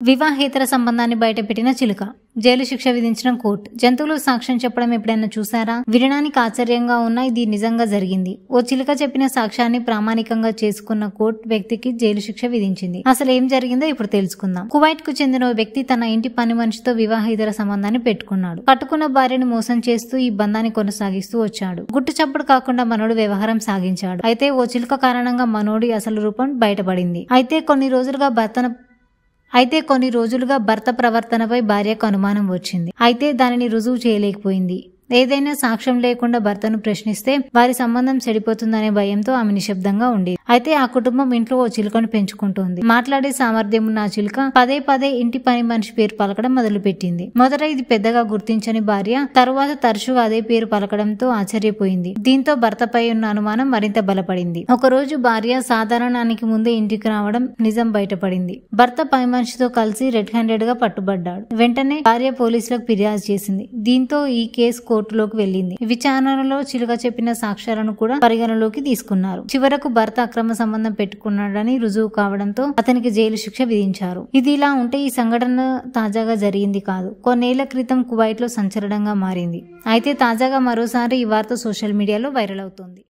వివాహేతర సంబంధాన్ని బయటపెట్టిన చిలుక. జైలు శిక్ష విధించిన కోర్టు. జంతువులు సాక్ష్యం చెప్పడం ఎప్పుడైనా చూసారా? వినడానికి ఆశ్చర్యంగా ఉన్నా ఇది నిజంగా జరిగింది. ఓ చిలుక చెప్పిన సాక్ష్యాన్ని ప్రామాణికంగా చేసుకున్న కోర్టు వ్యక్తికి జైలు శిక్ష విధించింది. అసలు ఏం జరిగిందో ఇప్పుడు తెలుసుకుందాం. కువైట్ కు చెందిన ఓ వ్యక్తి తన ఇంటి పని మనిషితో వివాహేతర సంబంధాన్ని పెట్టుకున్నాడు. కట్టుకున్న భార్యను మోసం చేస్తూ ఈ బంధాన్ని కొనసాగిస్తూ వచ్చాడు. గుట్టు చప్పుడు కాకుండా మనోడు వ్యవహారం సాగించాడు. అయితే ఓ చిలుక కారణంగా మనోడి అసలు రూపం బయటపడింది. అయితే కొన్ని రోజులుగా భర్త ప్రవర్తనపై భార్యకు అనుమానం వచ్చింది. అయితే దానిని రుజువు చేయలేకపోయింది. ఏదైనా సాక్ష్యం లేకుండా భర్తను ప్రశ్నిస్తే వారి సంబంధం చెడిపోతుందనే భయంతో ఆమె నిశ్శబ్దంగా ఉండేది. అయితే ఆ కుటుంబం ఇంట్లో ఓ చిలుకను పెంచుకుంటోంది. మాట్లాడే సామర్థ్యం ఉన్న ఆ చిలుక పదే పదే ఇంటి పని మనిషి పేరు పలకడం మొదలుపెట్టింది. మొదట ఇది పెద్దగా గుర్తించని భార్య తరువాత తరచుగా అదే పేరు పలకడంతో ఆశ్చర్యపోయింది. దీంతో భర్తపై ఉన్న అనుమానం మరింత బలపడింది. ఒకరోజు భార్య సాధారణానికి ముందే ఇంటికి రావడం నిజం బయటపడింది. భర్త పని మనిషితో కలిసి రెడ్ హ్యాండెడ్ గా పట్టుబడ్డాడు. వెంటనే భార్య పోలీసులకు ఫిర్యాదు చేసింది. దీంతో ఈ కేసు కోర్టులోకి వెళ్లింది. విచారణలో చిలుక చెప్పిన సాక్ష్యాలను కూడా పరిగణలోకి తీసుకున్నారు. చివరకు భర్త అక్రమ సంబంధం పెట్టుకున్నాడని రుజువు కావడంతో అతనికి జైలు శిక్ష విధించారు. ఇది ఇలా ఉంటే ఈ సంఘటన తాజాగా జరిగింది కాదు. కొన్నేళ్ల క్రితం కువైట్ లో సంచలనంగా మారింది. అయితే తాజాగా మరోసారి ఈ వార్త సోషల్ మీడియాలో వైరల్ అవుతోంది.